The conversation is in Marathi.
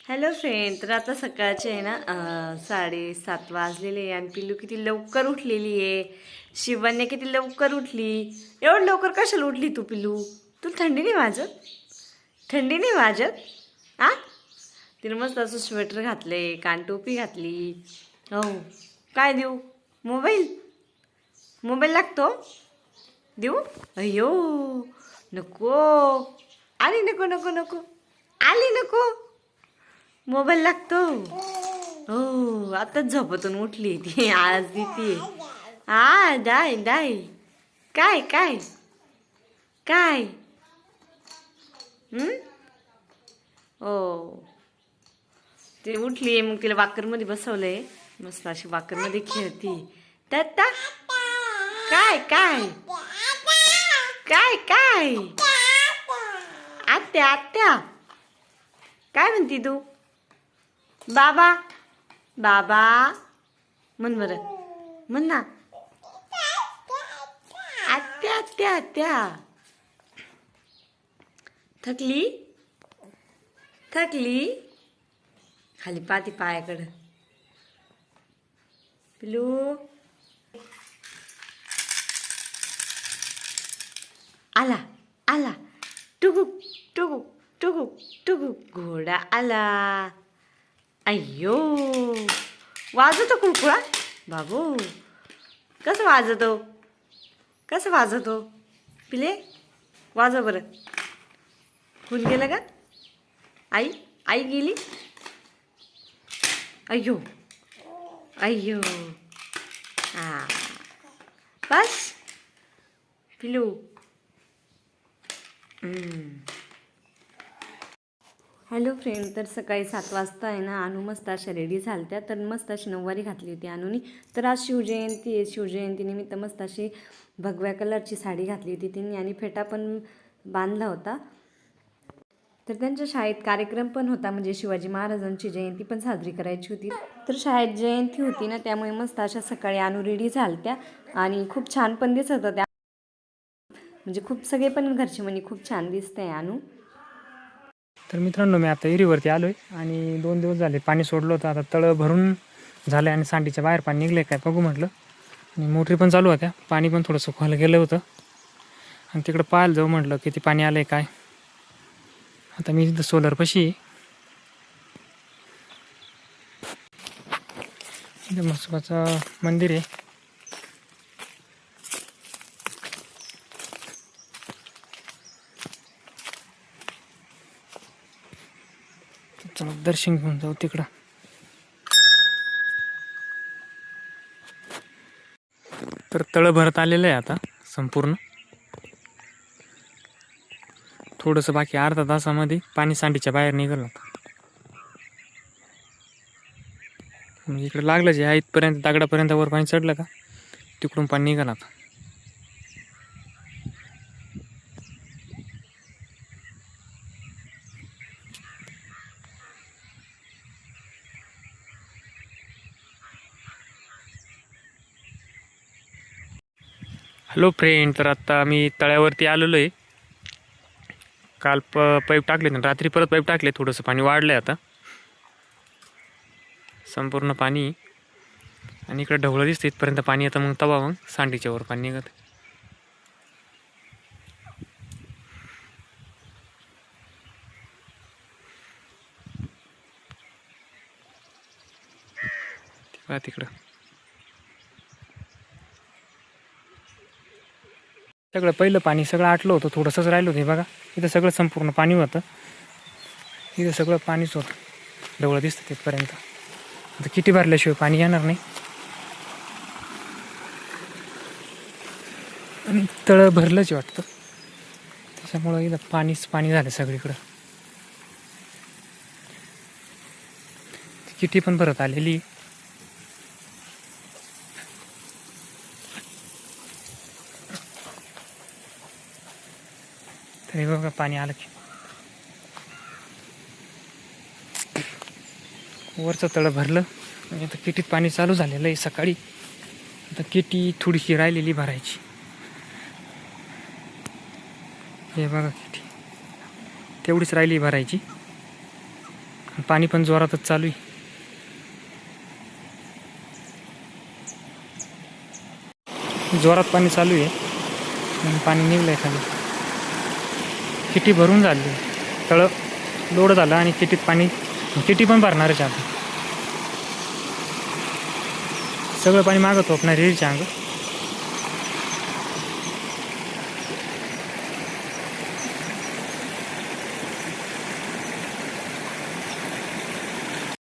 हॅलो फ्रेंड, तर आता सकाळचे आहे ना 7:30 वाजलेले आहे आणि पिल्लू किती लवकर उठलेली आहे. शिवन्या किती लवकर उठली. एवढं लवकर कशाला उठली तू पिल्लू? तू थंडी नाही वाजत? थंडी नाही वाजत? आ तिने मस्त असं स्वेटर घातले, कानटोपी घातली. हो, काय देऊ? मोबाईल मोबाईल लागतो? देऊ? अय्यो, नको. आली नको नको नको, आली नको. मोबाईल लागतो. हो, आताच झोपतून उठली ती. आज देते. डाय डाय. काय काय काय ओ, ती उठली. मग तिला वाकरमध्ये बसवलंय. मस्त अशी वाकरमध्ये खेळती. दत्ता, काय काय काय काय आत्या आत्या काय म्हणती तू? बाबा बाबा म्हण बरं, म्हण ना. आत्या आत्या आत्या. थकली थकली. खाली पाती पायाकडं. पिलू आला आला. टुकुक टुकुक टुकुक टुकुक. घोडा आला. अय्यो, वाजवतो कुळकुळा बाबू. कसं वाजवतो? कसं वाजवतो? पिले वाजव बरं. कोण गेलं का? आई आई गेली. अय्यो अय्यो. हा, बस पिलू. हॅलो फ्रेंड, तर सकाळी 7 वाजता आहे ना अनु मस्त अशा रेडी झालत्या. तर मस्त अशी नऊवारी घातली होती अनुनी. तर आज शिवजयंती आहे. शिवजयंतीनिमित्त मस्त अशी भगव्या कलरची साडी घातली होती तिने आणि फेटा पण बांधला होता. तर त्यांच्या शाळेत कार्यक्रम पण होता, म्हणजे शिवाजी महाराजांची जयंती पण साजरी करायची होती. तर शाळेत जयंती होती ना, त्यामुळे मस्त अशा सकाळी अनु रेडी झालत्या आणि खूप छान पण दिसत होत्या. म्हणजे खूप सगळे पण घरचे म्हणे खूप छान दिसतंय अनु. तर मित्रांनो, मी आता विहिरीवरती आलो आहे आणि 2 दिवस झाले पाणी सोडलं होतं. आता तळं भरून झालं आणि सांडीच्या बाहेर पाणी निघलं काय बघू म्हटलं. आणि मोटरी पण चालू होत्या, पाणी पण थोडं सुकवायला गेलं होतं आणि तिकडं पाहायला जाऊ म्हटलं किती पाणी आलं आहे काय. आता मी इथं सोलरपाशी इथं म्हसोबाचं मंदिर आहे. चला दर्शन घेऊन जाऊ तिकडं. तर तळं भरत आलेलं आहे आता संपूर्ण. थोडंसं बाकी अर्धा तासामध्ये पाणी सांडीच्या बाहेर निघालं होतं. म्हणजे इकडे लागलं जे आहे इथपर्यंत दगडापर्यंत वर पाणी चढलं का तिकडून पाणी निघालं आता. हॅलो फ्रेंड, तर आता मी तळ्यावरती आलेलो आहे. काल पाईप टाकले ना, रात्री परत पाईप टाकले. थोडंसं पाणी वाढलं आहे आता संपूर्ण पाणी. आणि इकडे ढवळं दिसतं इथपर्यंत पाणी येतं. मग तवा मग सांडीच्या वर पाणी निघत. तिकडं सगळं पहिलं पाणी सगळं आटलं होतं, थोडंसंच राहिलं होतं. हे बघा इथं सगळं संपूर्ण पाणी होतं. इथं सगळं पाणीच होतं, ढवळं दिसतं तिथपर्यंत. आता किती भरल्याशिवाय पाणी येणार नाही. आणि तळं भरलंच वाटतं, त्याच्यामुळं इथं पाणीच पाणी झालं सगळीकडं. किती पण भरत आलेली. तरी बघा पाणी आलं की वरचं तळं भरलं. म्हणजे आता किटीत पाणी चालू झालेलं आहे सकाळी. आता किटी थोडीशी राहिलेली भरायची. हे बघा किटी तेवढीच राहिली भरायची. पाणी पण जोरातच चालू आहे. जोरात पाणी चालू आहे आणि पाणी निघलं आहे खाली. किटी भरून झाली, तळं लोड झालं आणि किटीत पाणी, किटी पण भरणारच आता. सगळं पाणी मागं थोपणार विहिरीच्या अंग.